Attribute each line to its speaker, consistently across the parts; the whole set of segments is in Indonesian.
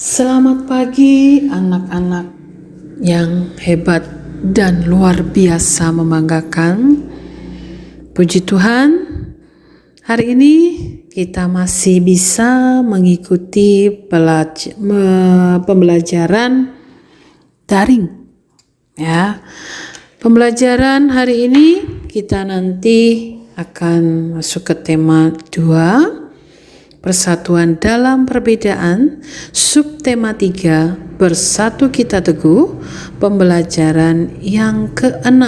Speaker 1: Selamat pagi anak-anak yang hebat dan luar biasa membanggakan. Puji Tuhan, hari ini kita masih bisa mengikuti pembelajaran daring. Ya, pembelajaran hari ini kita nanti akan masuk ke tema 2. Persatuan dalam perbedaan, subtema 3, bersatu kita teguh, pembelajaran yang ke-6.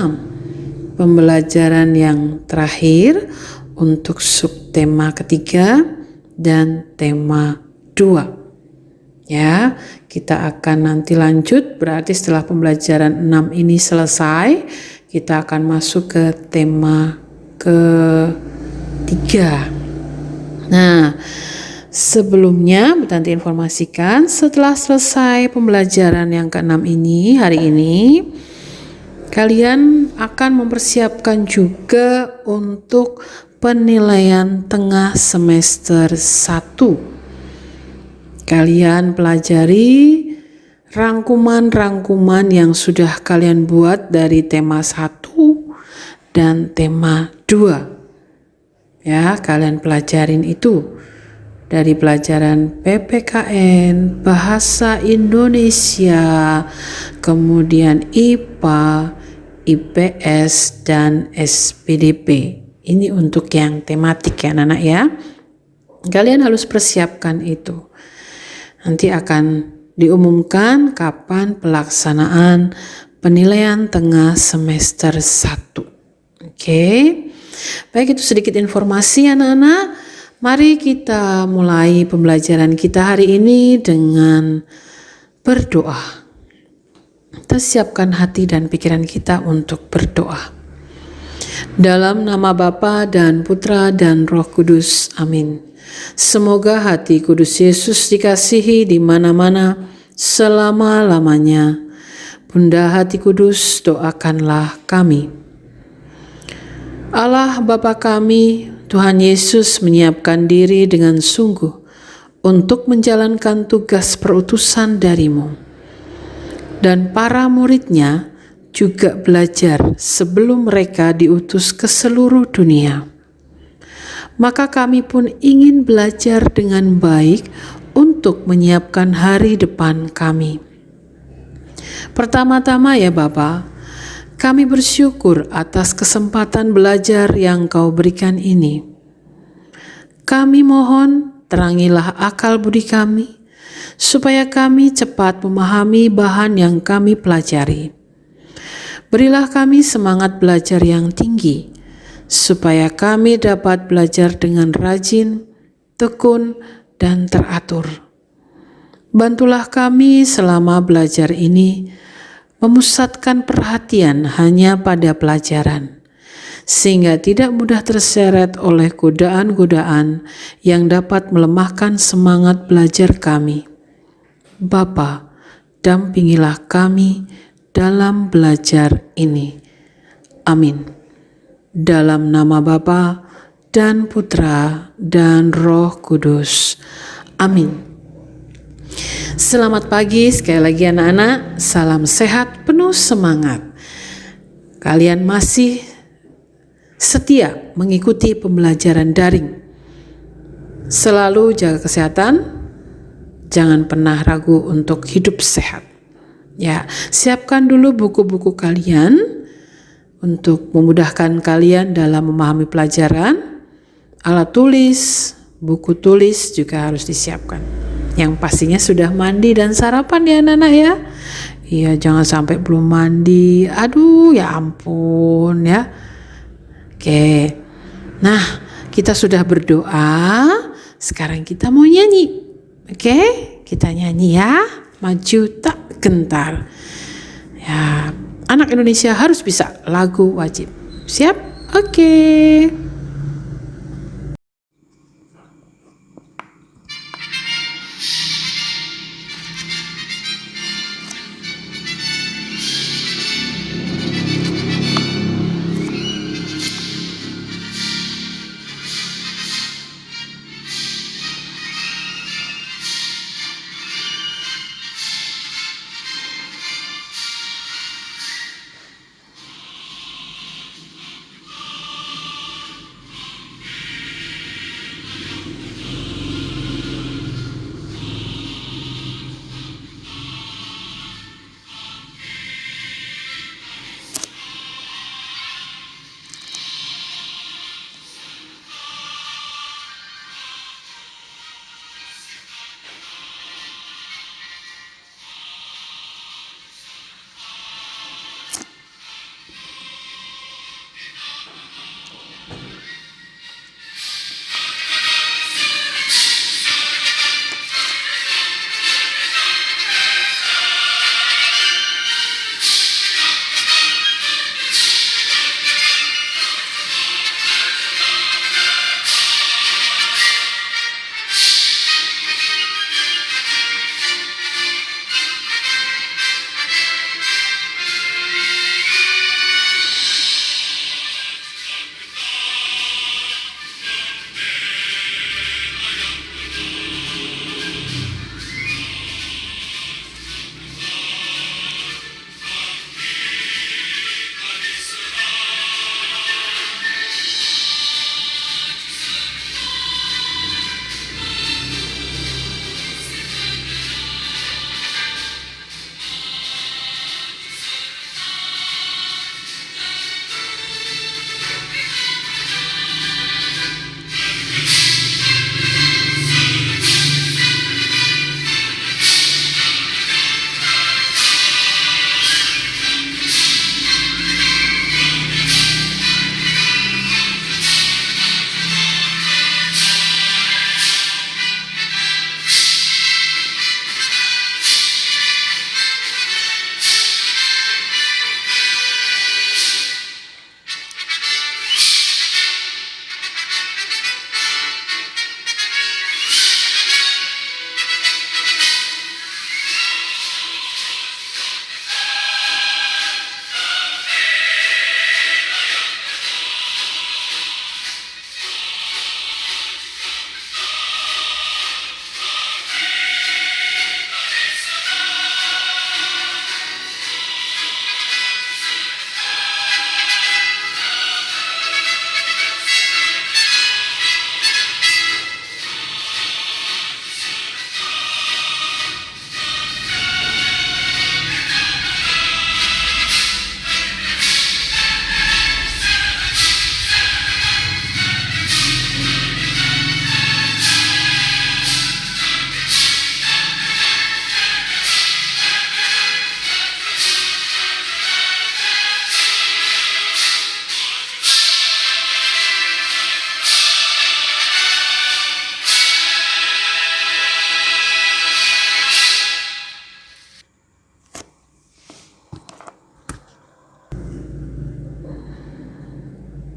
Speaker 1: Pembelajaran yang terakhir untuk subtema ketiga dan tema 2. Ya, kita akan nanti lanjut, berarti setelah pembelajaran 6 ini selesai, kita akan masuk ke tema ketiga. Nah, sebelumnya Tanti informasikan setelah selesai pembelajaran yang ke-6 ini hari ini, kalian akan mempersiapkan juga untuk penilaian tengah semester 1. Kalian pelajari rangkuman-rangkuman yang sudah kalian buat dari tema 1 dan tema 2. Ya, kalian pelajarin itu dari pelajaran PPKN, Bahasa Indonesia, kemudian IPA, IPS, dan SPDP. Ini untuk yang tematik ya anak-anak ya. Kalian harus persiapkan itu. Nanti akan diumumkan kapan pelaksanaan penilaian tengah semester 1. Oke. Baik, itu sedikit informasi anak-anak. Mari kita mulai pembelajaran kita hari ini dengan berdoa. Kita siapkan hati dan pikiran kita untuk berdoa. Dalam nama Bapa dan Putra dan Roh Kudus. Amin. Semoga hati Kudus Yesus dikasihi di mana-mana selama-lamanya. Bunda Hati Kudus, doakanlah kami. Allah Bapa kami, Tuhan Yesus menyiapkan diri dengan sungguh untuk menjalankan tugas perutusan dari-Mu. Dan para murid-Nya juga belajar sebelum mereka diutus ke seluruh dunia. Maka kami pun ingin belajar dengan baik untuk menyiapkan hari depan kami. Pertama-tama ya Bapa, kami bersyukur atas kesempatan belajar yang Kau berikan ini. Kami mohon terangilah akal budi kami, supaya kami cepat memahami bahan yang kami pelajari. Berilah kami semangat belajar yang tinggi, supaya kami dapat belajar dengan rajin, tekun, dan teratur. Bantulah kami selama belajar ini, memusatkan perhatian hanya pada pelajaran, sehingga tidak mudah terseret oleh godaan-godaan yang dapat melemahkan semangat belajar kami. Bapa, dampingilah kami dalam belajar ini. Amin. Dalam nama Bapa dan Putra dan Roh Kudus. Amin. Selamat pagi sekali lagi anak-anak, salam sehat penuh semangat. Kalian masih setia mengikuti pembelajaran daring. Selalu jaga kesehatan, jangan pernah ragu untuk hidup sehat. Ya, siapkan dulu buku-buku kalian untuk memudahkan kalian dalam memahami pelajaran. Alat tulis, buku tulis juga harus disiapkan. Yang pastinya sudah mandi dan sarapan ya anak-anak ya. Iya, jangan sampai belum mandi. Aduh, ya ampun ya. Oke. Nah, kita sudah berdoa. Sekarang kita mau nyanyi. Oke, kita nyanyi ya. Maju tak gentar. Ya, anak Indonesia harus bisa lagu wajib. Siap? Oke.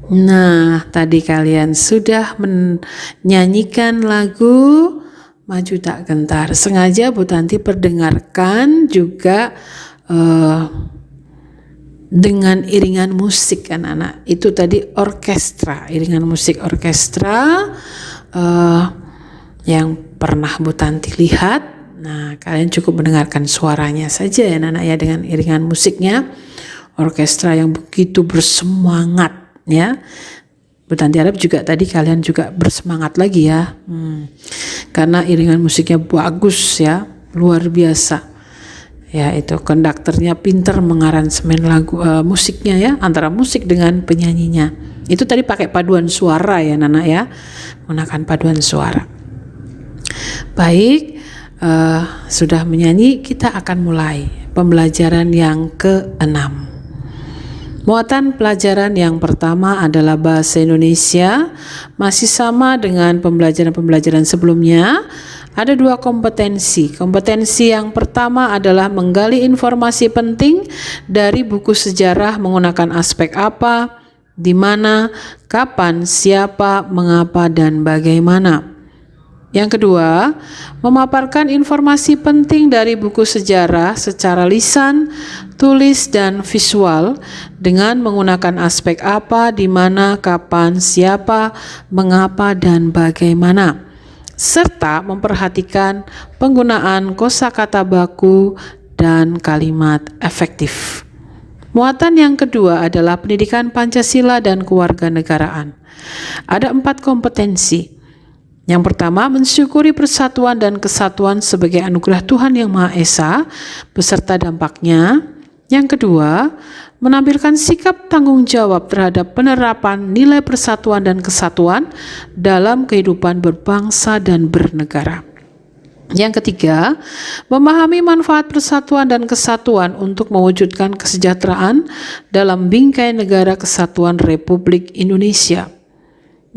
Speaker 1: Nah, tadi kalian sudah menyanyikan lagu Maju Tak Gentar. Sengaja Bu Tanti perdengarkan juga dengan iringan musik anak-anak. Itu tadi orkestra, iringan musik orkestra yang pernah Bu Tanti lihat. Nah, kalian cukup mendengarkan suaranya saja ya anak-anak ya, dengan iringan musiknya. Orkestra yang begitu bersemangat ya. Bu Tanti harap juga tadi kalian juga bersemangat lagi ya. Karena iringan musiknya bagus ya, luar biasa. Ya, itu konduktornya pinter mengaransemen lagu musiknya ya, antara musik dengan penyanyinya. Itu tadi pakai paduan suara ya Nana ya, menggunakan paduan suara. Baik, sudah menyanyi, kita akan mulai pembelajaran yang ke-6. Muatan pelajaran yang pertama adalah bahasa Indonesia, masih sama dengan pembelajaran-pembelajaran sebelumnya. Ada 2 kompetensi. Kompetensi yang pertama adalah menggali informasi penting dari buku sejarah menggunakan aspek apa, di mana, kapan, siapa, mengapa, dan bagaimana. Yang kedua, memaparkan informasi penting dari buku sejarah secara lisan, tulis, dan visual dengan menggunakan aspek apa, di mana, kapan, siapa, mengapa, dan bagaimana, serta memperhatikan penggunaan kosakata baku dan kalimat efektif. Muatan yang kedua adalah pendidikan Pancasila dan kewarganegaraan. Ada 4 kompetensi. Yang pertama, mensyukuri persatuan dan kesatuan sebagai anugerah Tuhan Yang Maha Esa beserta dampaknya. Yang kedua, menampilkan sikap tanggung jawab terhadap penerapan nilai persatuan dan kesatuan dalam kehidupan berbangsa dan bernegara. Yang ketiga, memahami manfaat persatuan dan kesatuan untuk mewujudkan kesejahteraan dalam bingkai negara kesatuan Republik Indonesia.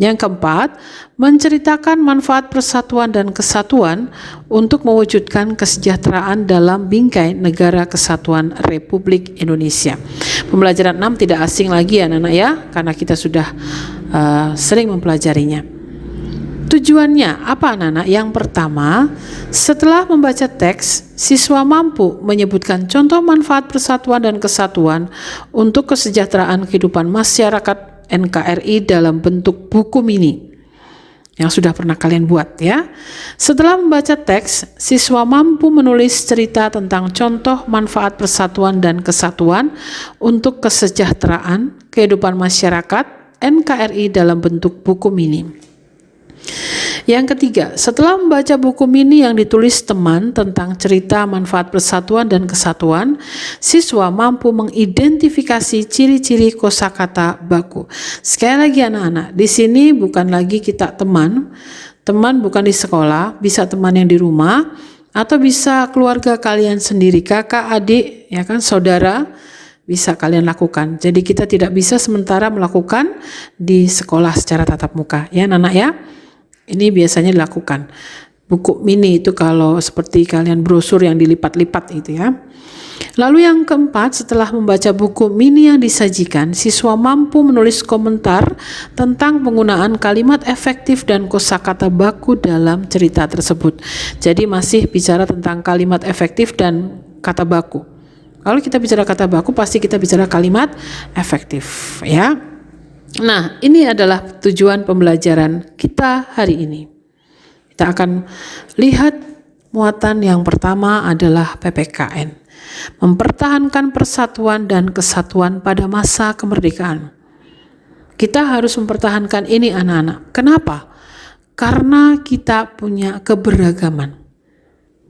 Speaker 1: Yang keempat, menceritakan manfaat persatuan dan kesatuan untuk mewujudkan kesejahteraan dalam bingkai negara kesatuan Republik Indonesia. Pembelajaran 6 tidak asing lagi ya anak-anak ya, karena kita sudah sering mempelajarinya. Tujuannya apa anak-anak? Yang pertama, setelah membaca teks, siswa mampu menyebutkan contoh manfaat persatuan dan kesatuan untuk kesejahteraan kehidupan masyarakat NKRI dalam bentuk buku mini yang sudah pernah kalian buat ya. Setelah membaca teks, siswa mampu menulis cerita tentang contoh manfaat persatuan dan kesatuan untuk kesejahteraan kehidupan masyarakat NKRI dalam bentuk buku mini. Yang ketiga, setelah membaca buku mini yang ditulis teman tentang cerita manfaat persatuan dan kesatuan, siswa mampu mengidentifikasi ciri-ciri kosakata baku. Sekali lagi anak-anak, di sini bukan lagi kita teman bukan di sekolah, bisa teman yang di rumah, atau bisa keluarga kalian sendiri, kakak, adik, ya kan, saudara, bisa kalian lakukan. Jadi kita tidak bisa sementara melakukan di sekolah secara tatap muka, ya anak-anak ya. Ini biasanya dilakukan. Buku mini itu kalau seperti kalian brosur yang dilipat-lipat itu ya. Lalu yang keempat, setelah membaca buku mini yang disajikan, siswa mampu menulis komentar tentang penggunaan kalimat efektif dan kosakata baku dalam cerita tersebut. Jadi masih bicara tentang kalimat efektif dan kata baku. Kalau kita bicara kata baku, pasti kita bicara kalimat efektif ya. Nah, ini adalah tujuan pembelajaran kita hari ini. Kita akan lihat muatan yang pertama adalah PPKN. Mempertahankan persatuan dan kesatuan pada masa kemerdekaan. Kita harus mempertahankan ini anak-anak. Kenapa? Karena kita punya keberagaman.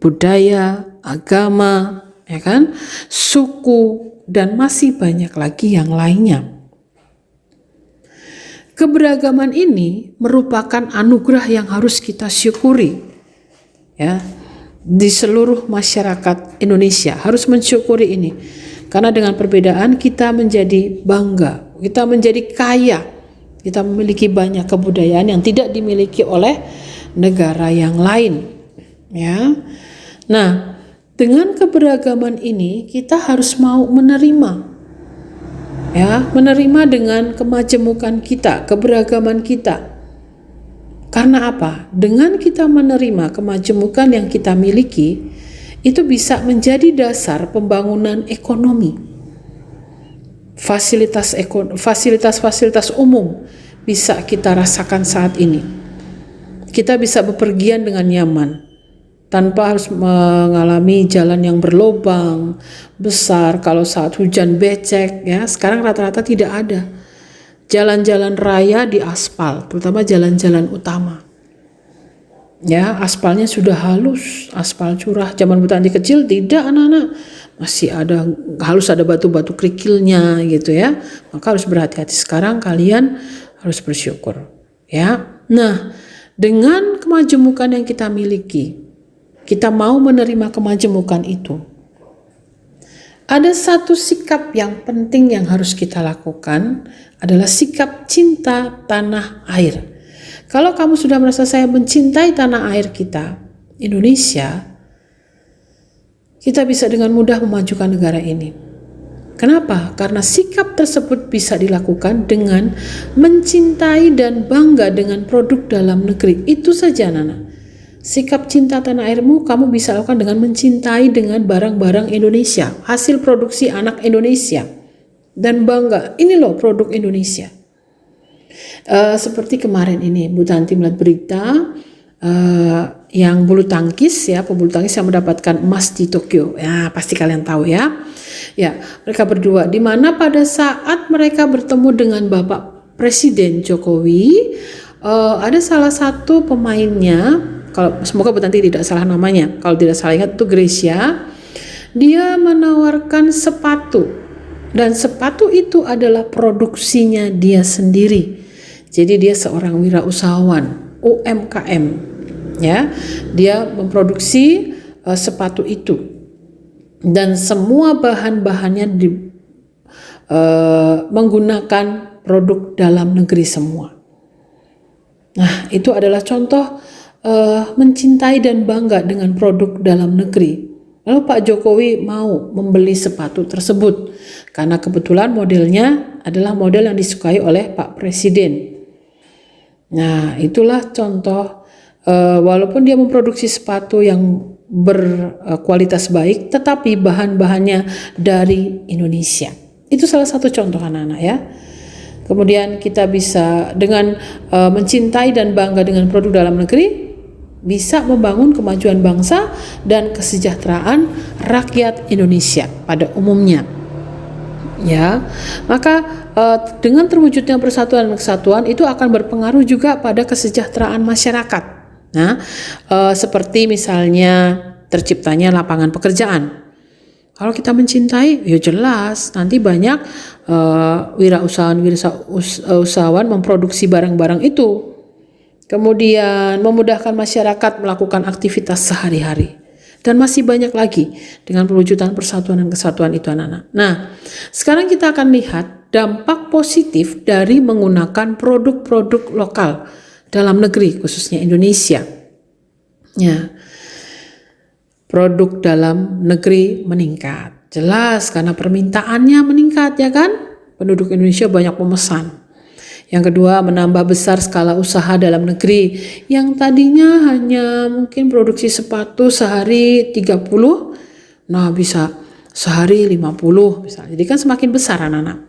Speaker 1: Budaya, agama, ya kan? Suku, dan masih banyak lagi yang lainnya. Keberagaman ini merupakan anugerah yang harus kita syukuri ya, di seluruh masyarakat Indonesia harus mensyukuri ini, karena dengan perbedaan kita menjadi bangga, kita menjadi kaya, kita memiliki banyak kebudayaan yang tidak dimiliki oleh negara yang lain ya. Nah, dengan keberagaman ini kita harus mau menerima Ya, menerima dengan kemajemukan kita, keberagaman kita. Karena apa? Dengan kita menerima kemajemukan yang kita miliki, itu bisa menjadi dasar pembangunan ekonomi. Fasilitas-fasilitas umum bisa kita rasakan saat ini. Kita bisa bepergian dengan nyaman, tanpa harus mengalami jalan yang berlobang besar. Kalau saat hujan becek, ya sekarang rata-rata tidak ada. Jalan-jalan raya di aspal, terutama jalan-jalan utama. Ya, aspalnya sudah halus, aspal curah. Zaman Bu Tanti kecil tidak, anak-anak. Masih harus ada batu-batu kerikilnya gitu ya. Maka harus berhati-hati. Sekarang kalian harus bersyukur. Ya. Nah, dengan kemajemukan yang kita miliki, kita mau menerima kemajemukan itu. Ada satu sikap yang penting yang harus kita lakukan, adalah sikap cinta tanah air. Kalau kamu sudah merasa saya mencintai tanah air kita, Indonesia, kita bisa dengan mudah memajukan negara ini. Kenapa? Karena sikap tersebut bisa dilakukan dengan mencintai dan bangga dengan produk dalam negeri. Itu saja, Nana. Sikap cinta tanah airmu kamu bisa lakukan dengan mencintai dengan barang-barang Indonesia, hasil produksi anak Indonesia, dan bangga, ini loh produk Indonesia. Seperti kemarin ini Bu Tanti melihat berita yang bulu tangkis, ya, pebulu tangkis yang mendapatkan emas di Tokyo. Ya, pasti kalian tahu ya. Ya, mereka berdua, di mana pada saat mereka bertemu dengan Bapak Presiden Jokowi, ada salah satu pemainnya, kalau semoga Bu Tanti tidak salah namanya, kalau tidak salah ingat itu Gracia, dia menawarkan sepatu, dan sepatu itu adalah produksinya dia sendiri. Jadi dia seorang wirausahawan UMKM, ya. Dia memproduksi sepatu itu, dan semua bahan-bahannya menggunakan produk dalam negeri semua. Nah, itu adalah contoh mencintai dan bangga dengan produk dalam negeri. Lalu Pak Jokowi mau membeli sepatu tersebut karena kebetulan modelnya adalah model yang disukai oleh Pak Presiden. Nah, itulah contoh, walaupun dia memproduksi sepatu yang berkualitas baik, tetapi bahan-bahannya dari Indonesia. Itu salah satu contoh, anak-anak ya. Kemudian kita bisa dengan mencintai dan bangga dengan produk dalam negeri, bisa membangun kemajuan bangsa dan kesejahteraan rakyat Indonesia pada umumnya. Ya, maka dengan terwujudnya persatuan dan kesatuan itu akan berpengaruh juga pada kesejahteraan masyarakat. Nah, seperti misalnya terciptanya lapangan pekerjaan. Kalau kita mencintai, ya jelas nanti banyak wirausahawan memproduksi barang-barang itu. Kemudian memudahkan masyarakat melakukan aktivitas sehari-hari. Dan masih banyak lagi dengan perwujudan persatuan dan kesatuan itu, anak-anak. Nah, sekarang kita akan lihat dampak positif dari menggunakan produk-produk lokal dalam negeri, khususnya Indonesia. Ya, produk dalam negeri meningkat. Jelas karena permintaannya meningkat, ya kan? Penduduk Indonesia banyak memesan. Yang kedua, menambah besar skala usaha dalam negeri yang tadinya hanya mungkin produksi sepatu sehari 30, nah bisa sehari 50 misalnya. Jadi kan semakin besar, anak-anak.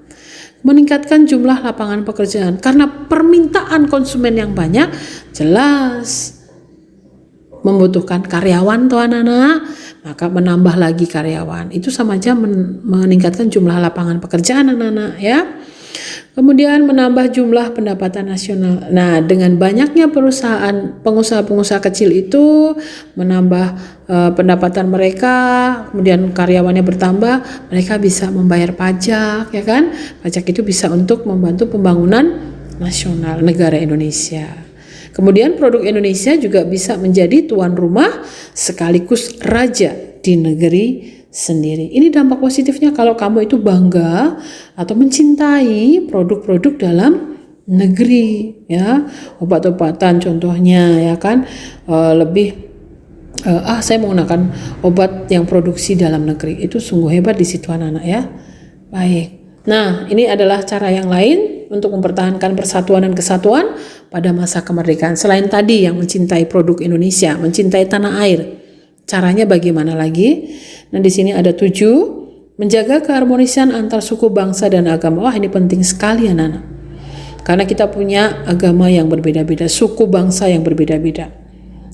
Speaker 1: Meningkatkan jumlah lapangan pekerjaan karena permintaan konsumen yang banyak, jelas membutuhkan karyawan tuh, anak-anak, maka menambah lagi karyawan. Itu sama aja meningkatkan jumlah lapangan pekerjaan, anak-anak ya. Kemudian menambah jumlah pendapatan nasional. Nah, dengan banyaknya pengusaha-pengusaha kecil itu menambah pendapatan mereka, kemudian karyawannya bertambah, mereka bisa membayar pajak, ya kan? Pajak itu bisa untuk membantu pembangunan nasional negara Indonesia. Kemudian produk Indonesia juga bisa menjadi tuan rumah sekaligus raja di negeri sendiri. Ini dampak positifnya kalau kamu itu bangga atau mencintai produk-produk dalam negeri, ya. Obat-obatan contohnya, ya kan, saya menggunakan obat yang produksi dalam negeri, itu sungguh hebat di situ, anak-anak ya. Baik, Nah, ini adalah cara yang lain untuk mempertahankan persatuan dan kesatuan pada masa kemerdekaan. Selain tadi yang mencintai produk Indonesia, mencintai tanah air. Caranya bagaimana lagi? Nah, di sini ada 7, menjaga keharmonisan antar suku, bangsa, dan agama. Wah, ini penting sekali anak-anak. Karena kita punya agama yang berbeda-beda, suku bangsa yang berbeda-beda.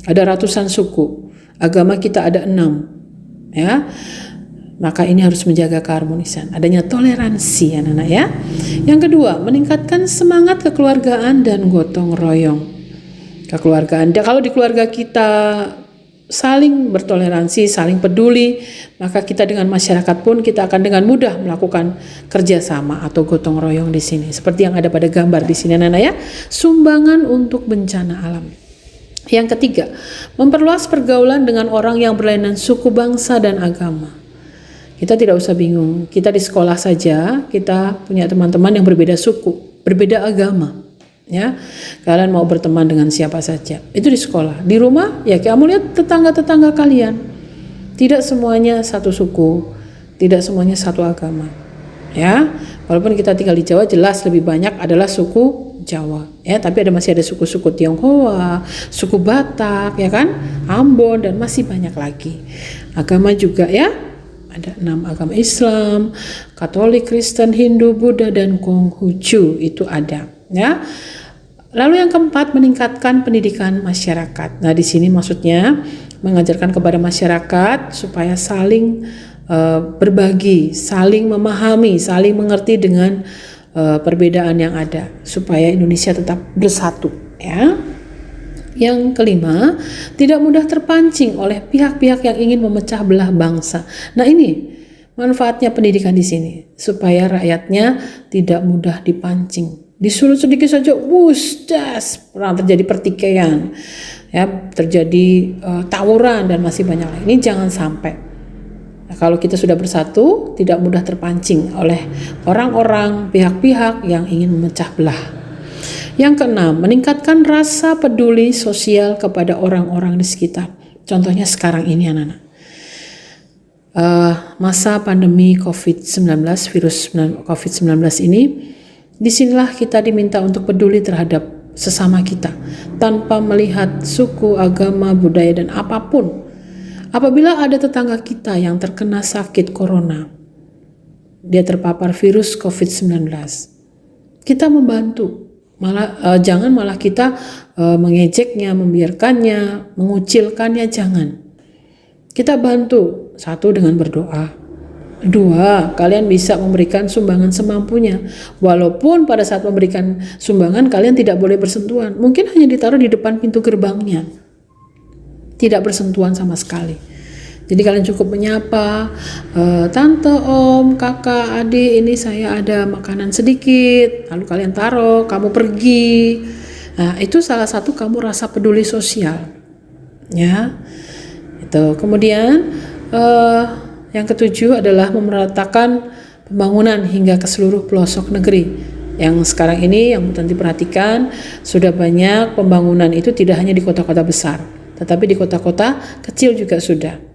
Speaker 1: Ada ratusan suku, agama kita ada 6. Ya. Maka ini harus menjaga keharmonisan, adanya toleransi anak-anak ya. Yang kedua, meningkatkan semangat kekeluargaan dan gotong royong. Kekeluargaan, kalau di keluarga kita saling bertoleransi, saling peduli, maka kita dengan masyarakat pun kita akan dengan mudah melakukan kerjasama atau gotong royong di sini. Seperti yang ada pada gambar di sini anak-anak ya, sumbangan untuk bencana alam. Yang ketiga, memperluas pergaulan dengan orang yang berlainan suku, bangsa, dan agama. Kita tidak usah bingung, kita di sekolah saja, kita punya teman-teman yang berbeda suku, berbeda agama. Ya, kalian mau berteman dengan siapa saja, itu di sekolah. Di rumah, ya kamu lihat tetangga-tetangga kalian, tidak semuanya satu suku, tidak semuanya satu agama. Ya, walaupun kita tinggal di Jawa, jelas lebih banyak adalah suku Jawa. Ya, tapi masih ada suku-suku Tionghoa, suku Batak, ya kan, Ambon, dan masih banyak lagi. Agama juga ya. Ada 6 agama, Islam, Katolik, Kristen, Hindu, Buddha, dan Konghucu itu ada. Ya. Lalu yang keempat, meningkatkan pendidikan masyarakat. Nah, di sini maksudnya mengajarkan kepada masyarakat supaya saling berbagi, saling memahami, saling mengerti dengan perbedaan yang ada, supaya Indonesia tetap bersatu. Ya. Yang kelima, tidak mudah terpancing oleh pihak-pihak yang ingin memecah belah bangsa. Nah, ini manfaatnya pendidikan di sini, supaya rakyatnya tidak mudah dipancing. Disuruh sedikit saja, pernah terjadi pertikaian, ya, terjadi tawuran dan masih banyak lagi. Ini jangan sampai. Nah, kalau kita sudah bersatu, tidak mudah terpancing oleh orang-orang, pihak-pihak yang ingin memecah belah. Yang keenam, meningkatkan rasa peduli sosial kepada orang-orang di sekitar. Contohnya sekarang ini anak-anak. Masa pandemi COVID-19, virus COVID-19 ini, disinilah kita diminta untuk peduli terhadap sesama kita, tanpa melihat suku, agama, budaya, dan apapun. Apabila ada tetangga kita yang terkena sakit corona, dia terpapar virus COVID-19, kita membantu. Jangan malah kita mengejeknya, membiarkannya, mengucilkannya, jangan. Kita bantu, 1 dengan berdoa, 2 kalian bisa memberikan sumbangan semampunya. Walaupun pada saat memberikan sumbangan kalian tidak boleh bersentuhan, mungkin hanya ditaruh di depan pintu gerbangnya, tidak bersentuhan sama sekali. Jadi kalian cukup menyapa, tante, om, kakak, adik, ini saya ada makanan sedikit, lalu kalian taruh, kamu pergi. Nah, itu salah satu kamu rasa peduli sosial. Ya, itu. Kemudian yang ketujuh adalah memeratakan pembangunan hingga ke seluruh pelosok negeri. Yang sekarang ini yang nanti perhatikan, sudah banyak pembangunan itu tidak hanya di kota-kota besar, tetapi di kota-kota kecil juga sudah.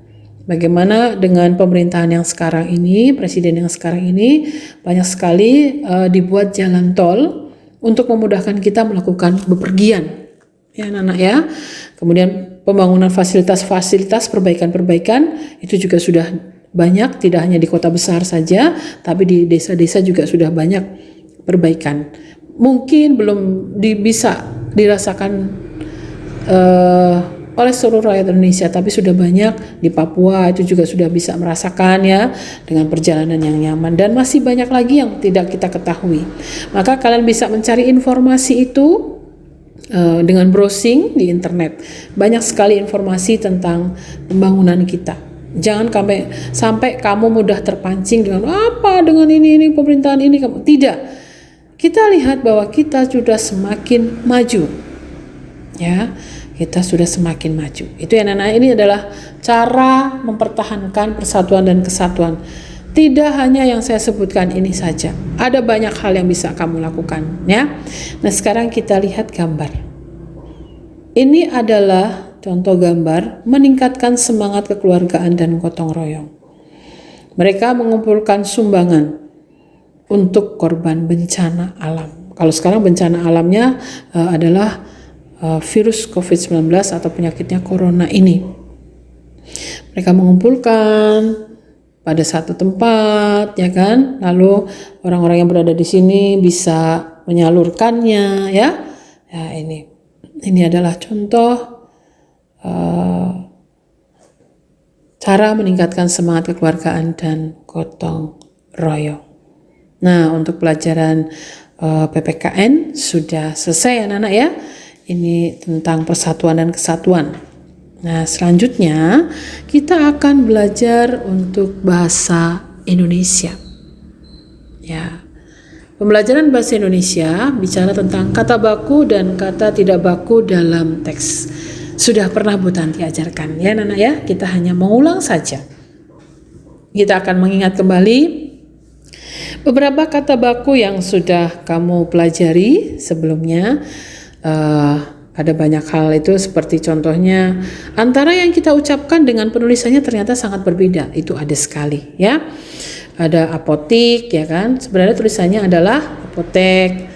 Speaker 1: Bagaimana dengan pemerintahan yang sekarang ini, presiden yang sekarang ini, banyak sekali dibuat jalan tol untuk memudahkan kita melakukan bepergian, ya anak-anak ya. Kemudian pembangunan fasilitas-fasilitas, perbaikan-perbaikan itu juga sudah banyak, tidak hanya di kota besar saja, tapi di desa-desa juga sudah banyak perbaikan. Mungkin belum bisa dirasakan oleh seluruh rakyat Indonesia, tapi sudah banyak di Papua itu juga sudah bisa merasakan ya, dengan perjalanan yang nyaman, dan masih banyak lagi yang tidak kita ketahui. Maka kalian bisa mencari informasi itu dengan browsing di internet. Banyak sekali informasi tentang pembangunan kita. Jangan sampai kamu mudah terpancing dengan dengan ini pemerintahan ini, kamu tidak. Kita lihat bahwa kita sudah semakin maju, ya. Kita sudah semakin maju. Itu ya anak-anak, ini adalah cara mempertahankan persatuan dan kesatuan. Tidak hanya yang saya sebutkan ini saja. Ada banyak hal yang bisa kamu lakukan, ya. Nah, sekarang kita lihat gambar. Ini adalah contoh gambar meningkatkan semangat kekeluargaan dan gotong royong. Mereka mengumpulkan sumbangan untuk korban bencana alam. Kalau sekarang bencana alamnya adalah virus COVID-19 atau penyakitnya corona ini. Mereka mengumpulkan pada satu tempat, ya kan? Lalu orang-orang yang berada di sini bisa menyalurkannya, ya. Ya, ini adalah contoh cara meningkatkan semangat kekeluargaan dan gotong royong. Nah, untuk pelajaran PPKN sudah selesai anak-anak ya. Ini tentang persatuan dan kesatuan. Nah, selanjutnya kita akan belajar untuk bahasa Indonesia. Ya. Pembelajaran bahasa Indonesia bicara tentang kata baku dan kata tidak baku dalam teks. Sudah pernah Bu Tanti ajarkan ya anak-anak ya. Kita hanya mengulang saja. Kita akan mengingat kembali beberapa kata baku yang sudah kamu pelajari sebelumnya. Ada banyak hal itu seperti contohnya antara yang kita ucapkan dengan penulisannya ternyata sangat berbeda. Itu ada sekali ya. Ada apotik ya kan. Sebenarnya tulisannya adalah apotek.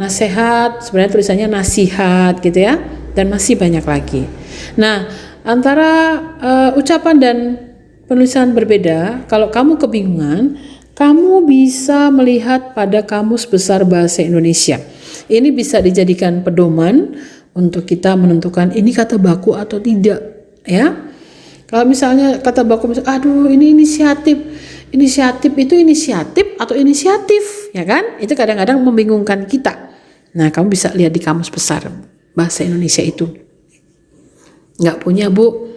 Speaker 1: Nasihat sebenarnya tulisannya nasihat gitu ya. Dan masih banyak lagi. Nah, antara ucapan dan penulisan berbeda, kalau kamu kebingungan, kamu bisa melihat pada Kamus Besar Bahasa Indonesia. Ini bisa dijadikan pedoman untuk kita menentukan ini kata baku atau tidak, ya. Kalau misalnya kata baku, aduh ini inisiatif. Inisiatif itu inisiatif atau inisiatif, ya kan? Itu kadang-kadang membingungkan kita. Nah, kamu bisa lihat di Kamus Besar Bahasa Indonesia itu. Nggak punya Bu?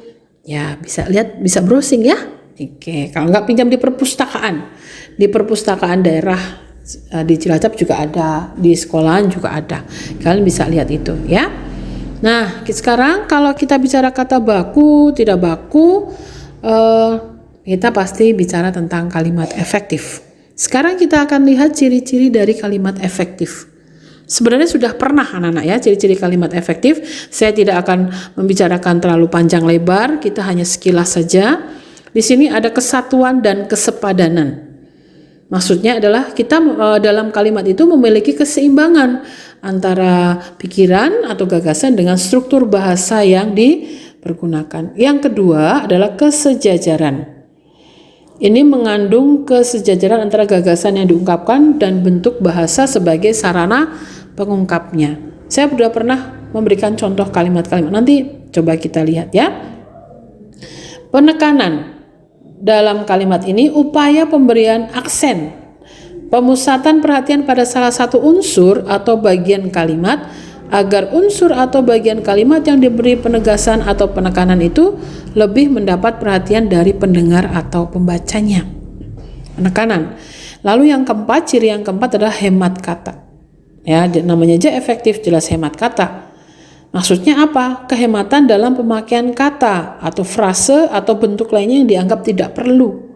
Speaker 1: Ya bisa lihat, bisa browsing ya. Oke, kalau nggak pinjam di perpustakaan. Di perpustakaan daerah di Cilacap juga ada, di sekolahan juga ada. Kalian bisa lihat itu ya. Nah, sekarang kalau kita bicara kata baku, tidak baku, kita pasti bicara tentang kalimat efektif. Sekarang kita akan lihat ciri-ciri dari kalimat efektif. Sebenarnya sudah pernah anak-anak ya ciri-ciri kalimat efektif. Saya tidak akan membicarakan terlalu panjang lebar, kita hanya sekilas saja. Di sini ada kesatuan dan kesepadanan. Maksudnya adalah kita dalam kalimat itu memiliki keseimbangan antara pikiran atau gagasan dengan struktur bahasa yang dipergunakan. Yang kedua adalah kesejajaran. Ini mengandung kesejajaran antara gagasan yang diungkapkan dan bentuk bahasa sebagai sarana pengungkapnya. Saya sudah pernah memberikan contoh kalimat-kalimat. Nanti coba kita lihat ya. Penekanan dalam kalimat ini upaya pemberian aksen, pemusatan perhatian pada salah satu unsur atau bagian kalimat agar unsur atau bagian kalimat yang diberi penegasan atau penekanan itu lebih mendapat perhatian dari pendengar atau pembacanya. Penekanan. Lalu yang keempat, ciri yang keempat adalah hemat kata. Ya, namanya aja efektif, jelas hemat kata. Maksudnya apa? Kehematan dalam pemakaian kata atau frase atau bentuk lainnya yang dianggap tidak perlu.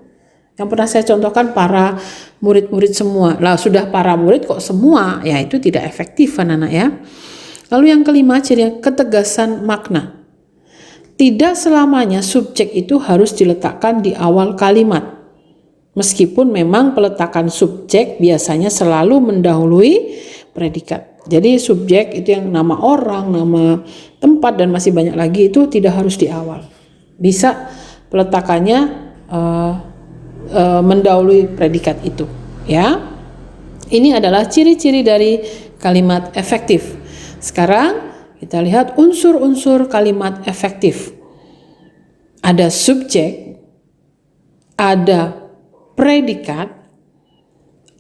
Speaker 1: Yang pernah saya contohkan para murid-murid semua. Lah sudah para murid kok semua? Ya itu tidak efektif anak-anak ya. Lalu yang kelima, ciri ketegasan makna. Tidak selamanya subjek itu harus diletakkan di awal kalimat. Meskipun memang peletakan subjek biasanya selalu mendahului predikat. Jadi subjek itu yang nama orang, nama tempat dan masih banyak lagi itu tidak harus di awal. Bisa peletakannya mendahului predikat itu, ya. Ini adalah ciri-ciri dari kalimat efektif. Sekarang kita lihat unsur-unsur kalimat efektif. Ada subjek, ada predikat,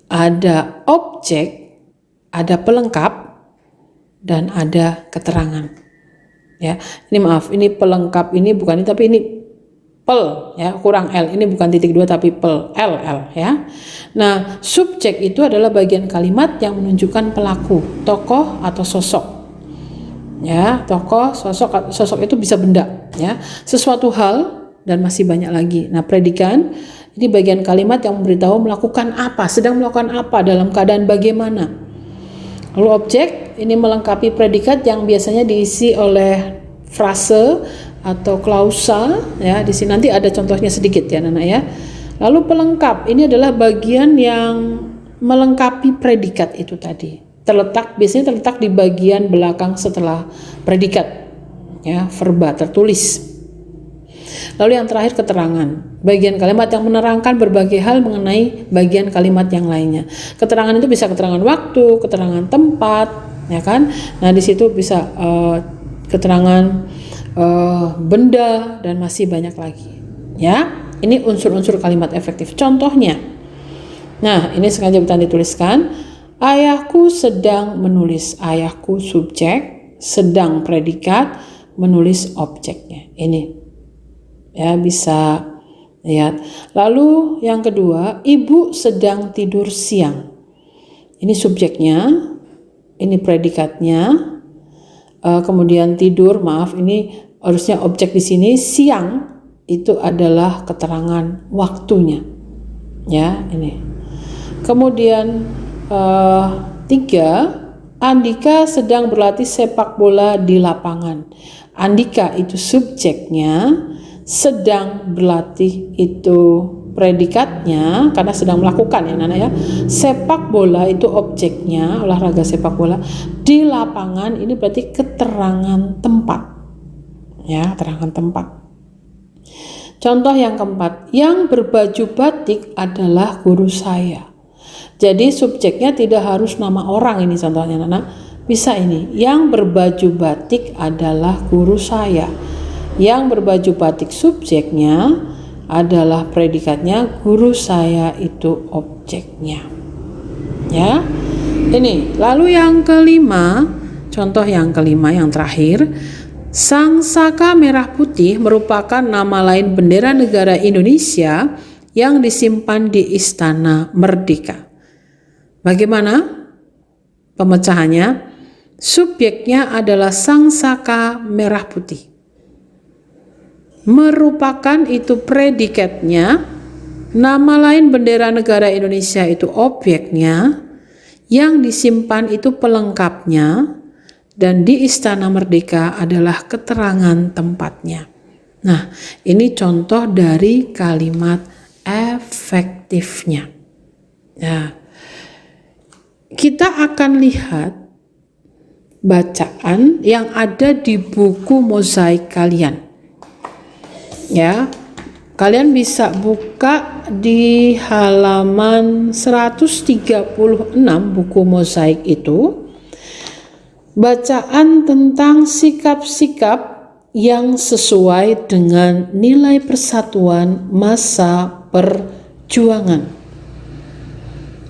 Speaker 1: ada objek, ada pelengkap, dan ada keterangan. Ya, ini maaf, ini pelengkap ini bukan ini tapi ini pel ya, kurang L. Ini bukan titik 2 tapi pel, L ya. Nah, subjek itu adalah bagian kalimat yang menunjukkan pelaku, tokoh atau sosok. Ya, tokoh, sosok itu bisa benda ya, sesuatu hal dan masih banyak lagi. Nah, predikat ini bagian kalimat yang memberitahu melakukan apa, sedang melakukan apa, dalam keadaan bagaimana. Lalu objek ini melengkapi predikat yang biasanya diisi oleh frase atau klausa ya. Di sini nanti ada contohnya sedikit ya anak-anak ya. Lalu pelengkap ini adalah bagian yang melengkapi predikat itu tadi. Biasanya terletak di bagian belakang setelah predikat, ya, verba tertulis. Lalu yang terakhir keterangan, bagian kalimat yang menerangkan berbagai hal mengenai bagian kalimat yang lainnya. Keterangan itu bisa keterangan waktu, keterangan tempat, ya kan? Nah, di situ bisa keterangan benda dan masih banyak lagi. Ya, ini unsur-unsur kalimat efektif. Contohnya, nah ini sengaja bukan dituliskan. Ayahku sedang menulis. Ayahku subjek, sedang predikat, menulis objeknya. Ini ya bisa lihat. Lalu yang kedua, ibu sedang tidur siang. Ini subjeknya, ini predikatnya. Kemudian tidur, maaf, ini harusnya objek di sini. Siang itu adalah keterangan waktunya. Ya, ini. Kemudian 3, Andika sedang berlatih sepak bola di lapangan. Andika itu subjeknya, sedang berlatih itu predikatnya karena sedang melakukan, ya Nana ya. Sepak bola itu objeknya, olahraga sepak bola. Di lapangan ini berarti keterangan tempat. Ya, keterangan tempat. Contoh yang keempat, yang berbaju batik adalah guru saya. Jadi subjeknya tidak harus nama orang, ini contohnya Nana. Bisa ini, yang berbaju batik adalah guru saya. Yang berbaju batik subjeknya adalah predikatnya, guru saya itu objeknya. Ya. Ini, lalu yang kelima, contoh yang kelima yang terakhir, Sang Saka Merah Putih merupakan nama lain bendera negara Indonesia yang disimpan di Istana Merdeka. Bagaimana pemecahannya? Subjeknya adalah Sang Saka Merah Putih. Merupakan itu predikatnya, nama lain bendera negara Indonesia itu objeknya, yang disimpan itu pelengkapnya, dan di Istana Merdeka adalah keterangan tempatnya. Nah, ini contoh dari kalimat efektifnya. Nah, kita akan lihat bacaan yang ada di buku mozaik kalian. Ya, kalian bisa buka di halaman 136 buku mozaik itu. Bacaan tentang sikap-sikap yang sesuai dengan nilai persatuan masa perjuangan.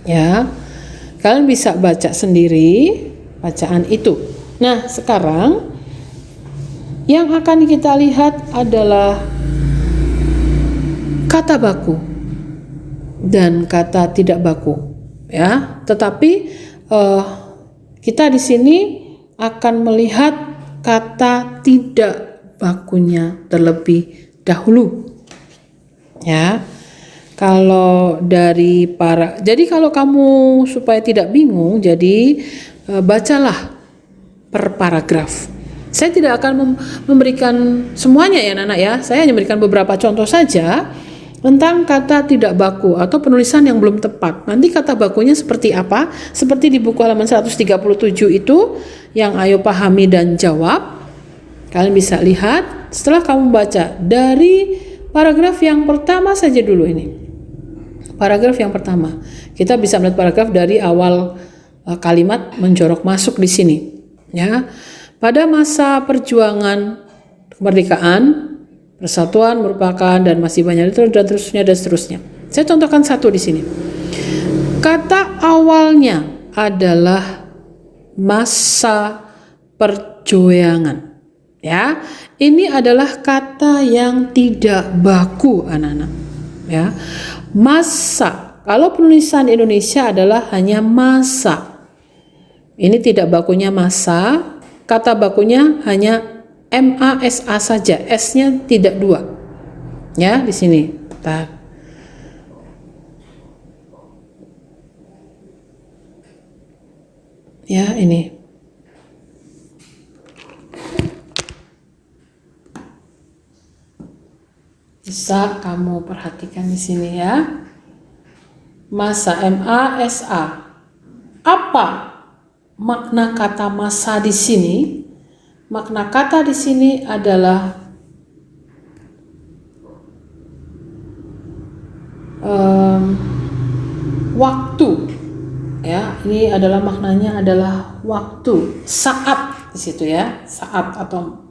Speaker 1: Ya, kalian bisa baca sendiri bacaan itu. Nah, sekarang yang akan kita lihat adalah kata baku dan kata tidak baku, ya. Tetapi kita di sini akan melihat kata tidak bakunya terlebih dahulu, ya. Kalau dari jadi kalau kamu supaya tidak bingung, jadi bacalah per paragraf. Saya tidak akan memberikan semuanya ya Nana ya. Saya hanya memberikan beberapa contoh saja tentang kata tidak baku atau penulisan yang belum tepat. Nanti kata bakunya seperti apa? Seperti di buku halaman 137 itu yang ayo pahami dan jawab. Kalian bisa lihat setelah kamu baca dari paragraf yang pertama saja dulu ini. Paragraf yang pertama. Kita bisa melihat paragraf dari awal kalimat menjorok masuk di sini, ya. Pada masa perjuangan kemerdekaan, persatuan merupakan dan masih banyak itu dan seterusnya. Saya contohkan satu di sini. Kata awalnya adalah masa perjuangan. Ya, ini adalah kata yang tidak baku, anak-anak. Ya, masa. Kalau penulisan Indonesia adalah hanya masa. Ini tidak bakunya masa. Kata bakunya hanya MASA saja, S-nya tidak 2. Ya, di sini. Bentar. Ya, ini. Bisa kamu perhatikan di sini ya. Masa, M-A-S-A. Apa makna kata masa di sini? Makna kata di sini adalah waktu. Ya, ini adalah maknanya adalah waktu, saat di situ ya, saat atau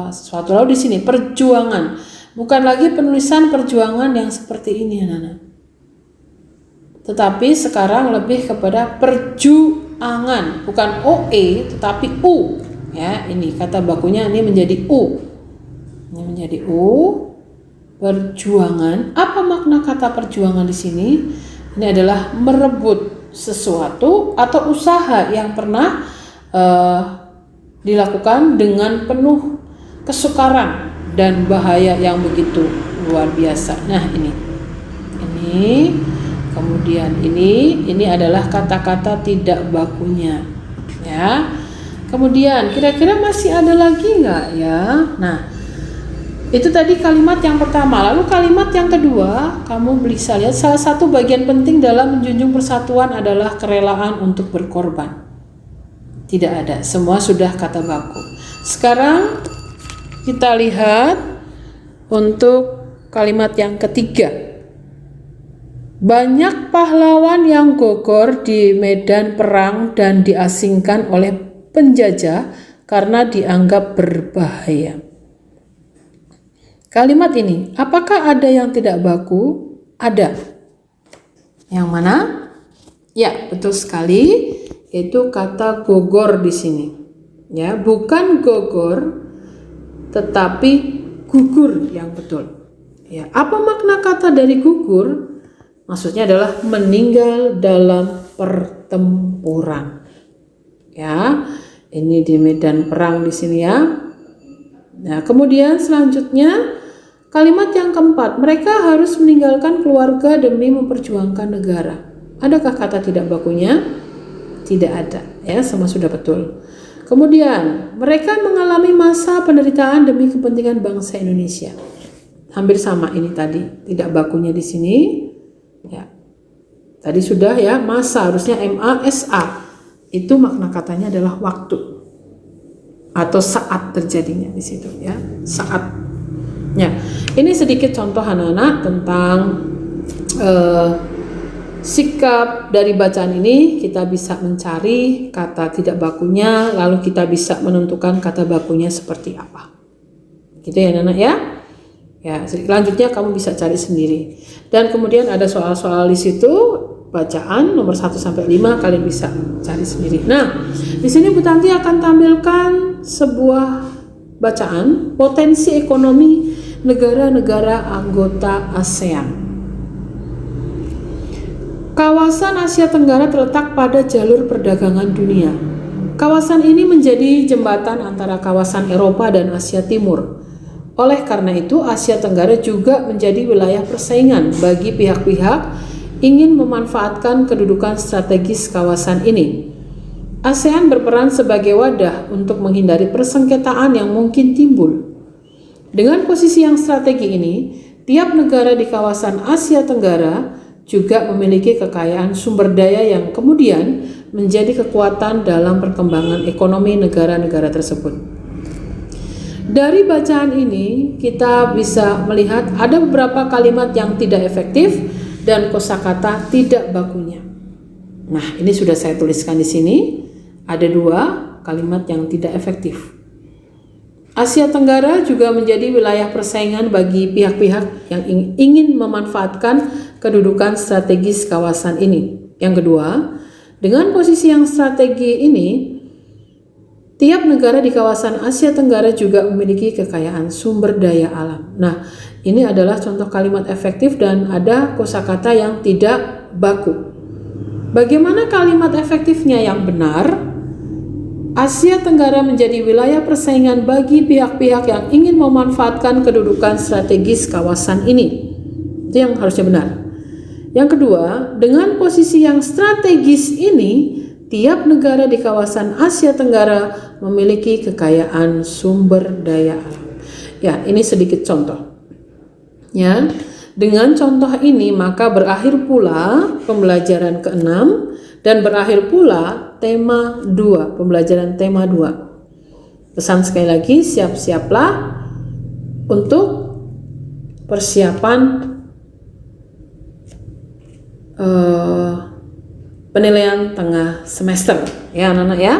Speaker 1: sesuatu. Lalu di sini perjuangan, bukan lagi penulisan perjuangan yang seperti ini anak-anak, tetapi sekarang lebih kepada perjuangan, bukan OE tetapi U ya. Ini kata bakunya ini menjadi U, ini menjadi U, perjuangan. Apa makna kata perjuangan di sini? Ini adalah merebut sesuatu atau usaha yang pernah dilakukan dengan penuh kesukaran dan bahaya yang begitu luar biasa. Nah, ini kemudian ini adalah kata-kata tidak bakunya ya. Kemudian kira-kira masih ada lagi nggak ya? Nah, itu tadi kalimat yang pertama. Lalu kalimat yang kedua, kamu bisa lihat salah satu bagian penting dalam menjunjung persatuan adalah kerelaan untuk berkorban. Tidak ada, semua sudah kata baku. Sekarang kita lihat untuk kalimat yang ketiga. Banyak pahlawan yang gugur di medan perang dan diasingkan oleh penjajah karena dianggap berbahaya. Kalimat ini, apakah ada yang tidak baku? Ada. Yang mana? Ya, betul sekali. Itu kata gogor di sini. Ya, bukan gogor, tetapi gugur yang betul. Ya, apa makna kata dari gugur? Maksudnya adalah meninggal dalam pertempuran. Ya, ini di medan perang di sini ya. Nah, kemudian selanjutnya kalimat yang keempat, mereka harus meninggalkan keluarga demi memperjuangkan negara. Adakah kata tidak bakunya? Tidak ada, ya, semua sudah betul. Kemudian, mereka mengalami masa penderitaan demi kepentingan bangsa Indonesia. Hampir sama ini tadi, tidak bakunya di sini. Ya. Tadi sudah ya, masa harusnya M-A-S-A. Itu makna katanya adalah waktu atau saat terjadinya di situ ya, saat. Ya, ini sedikit contoh anak-anak tentang sikap dari bacaan ini. Kita bisa mencari kata tidak bakunya, lalu kita bisa menentukan kata bakunya seperti apa. Gitu ya anak-anak ya. Ya, selanjutnya kamu bisa cari sendiri. Dan kemudian ada soal-soal di situ, bacaan nomor 1 sampai 5 kalian bisa cari sendiri. Nah, di sini Bu Tanti akan tampilkan sebuah bacaan potensi ekonomi negara-negara anggota ASEAN. Kawasan Asia Tenggara terletak pada jalur perdagangan dunia. Kawasan ini menjadi jembatan antara kawasan Eropa dan Asia Timur. Oleh karena itu, Asia Tenggara juga menjadi wilayah persaingan bagi pihak-pihak ingin memanfaatkan kedudukan strategis kawasan ini. ASEAN berperan sebagai wadah untuk menghindari persengketaan yang mungkin timbul. Dengan posisi yang strategi ini, tiap negara di kawasan Asia Tenggara juga memiliki kekayaan sumber daya yang kemudian menjadi kekuatan dalam perkembangan ekonomi negara-negara tersebut. Dari bacaan ini, kita bisa melihat ada beberapa kalimat yang tidak efektif dan kosakata tidak bakunya. Nah, ini sudah saya tuliskan di sini. Ada 2 kalimat yang tidak efektif. Asia Tenggara juga menjadi wilayah persaingan bagi pihak-pihak yang ingin memanfaatkan kedudukan strategis kawasan ini. Yang kedua, dengan posisi yang strategi ini, tiap negara di kawasan Asia Tenggara juga memiliki kekayaan sumber daya alam. Nah, ini adalah contoh kalimat efektif dan ada kosakata yang tidak baku. Bagaimana kalimat efektifnya yang benar? Asia Tenggara menjadi wilayah persaingan bagi pihak-pihak yang ingin memanfaatkan kedudukan strategis kawasan ini. Itu yang harusnya benar. Yang kedua, dengan posisi yang strategis ini, tiap negara di kawasan Asia Tenggara memiliki kekayaan sumber daya alam. Ya, ini sedikit contoh. Ya, Dengan contoh ini maka berakhir pula pembelajaran ke-6 dan berakhir pula tema 2, pembelajaran tema 2. Pesan sekali lagi, siap-siaplah untuk persiapan penilaian tengah semester ya anak-anak ya.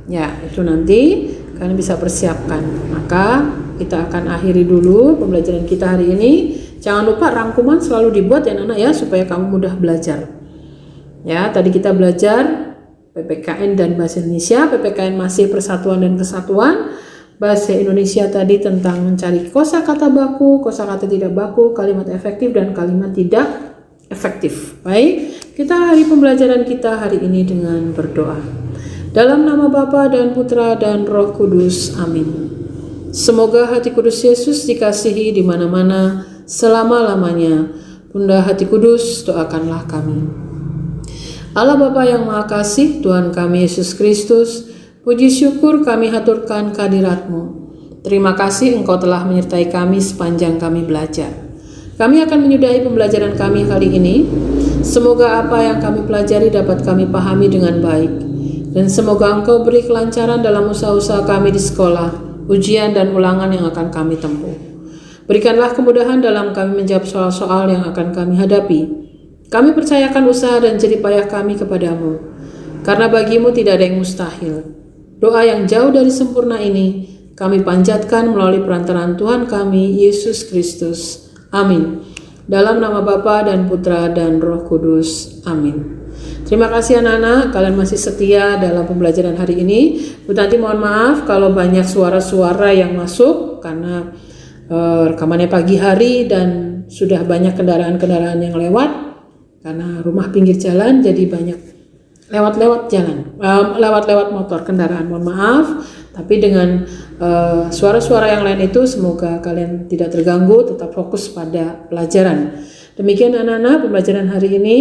Speaker 1: Ya, itu nanti kalian bisa persiapkan. Maka kita akan akhiri dulu pembelajaran kita hari ini. Jangan lupa rangkuman selalu dibuat ya anak-anak ya, supaya kamu mudah belajar. Ya, tadi kita belajar PPKN dan Bahasa Indonesia. PPKN masih persatuan dan kesatuan. Bahasa Indonesia tadi tentang mencari kosakata baku, kosakata tidak baku, kalimat efektif dan kalimat tidak efektif. Baik, kita akhiri pembelajaran kita hari ini dengan berdoa. Dalam nama Bapa dan Putra dan Roh Kudus. Amin. Semoga hati kudus Yesus dikasihi di mana-mana selama-lamanya. Bunda hati kudus, doakanlah kami. Allah Bapa yang Maha Kasih, Tuhan kami Yesus Kristus, puji syukur kami haturkan kehadirat-Mu. Terima kasih Engkau telah menyertai kami sepanjang kami belajar. Kami akan menyudahi pembelajaran kami kali ini. Semoga apa yang kami pelajari dapat kami pahami dengan baik. Dan semoga Engkau beri kelancaran dalam usaha-usaha kami di sekolah, ujian dan ulangan yang akan kami tempuh. Berikanlah kemudahan dalam kami menjawab soal-soal yang akan kami hadapi. Kami percayakan usaha dan jerih payah kami kepadamu, karena bagimu tidak ada yang mustahil. Doa yang jauh dari sempurna ini kami panjatkan melalui perantaraan Tuhan kami, Yesus Kristus. Amin. Dalam nama Bapa dan Putra dan Roh Kudus. Amin. Terima kasih anak-anak, kalian masih setia dalam pembelajaran hari ini. Bu Tanti mohon maaf kalau banyak suara-suara yang masuk karena rekamannya pagi hari dan sudah banyak kendaraan-kendaraan yang lewat. Karena rumah pinggir jalan jadi banyak lewat-lewat jalan, lewat-lewat motor, kendaraan, mohon maaf. Tapi dengan suara-suara yang lain itu semoga kalian tidak terganggu, tetap fokus pada pelajaran. Demikian anak-anak pembelajaran hari ini.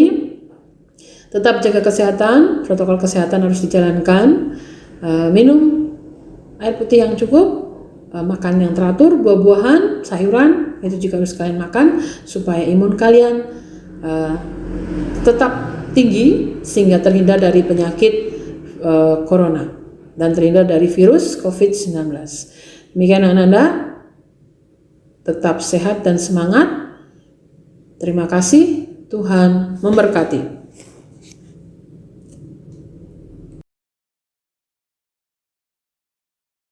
Speaker 1: Tetap jaga kesehatan, protokol kesehatan harus dijalankan, minum air putih yang cukup, makan yang teratur, buah-buahan, sayuran, itu juga harus kalian makan supaya imun kalian tetap tinggi sehingga terhindar dari penyakit corona dan terhindar dari virus COVID-19. Demikian anak-anak, tetap sehat dan semangat. Terima kasih, Tuhan memberkati.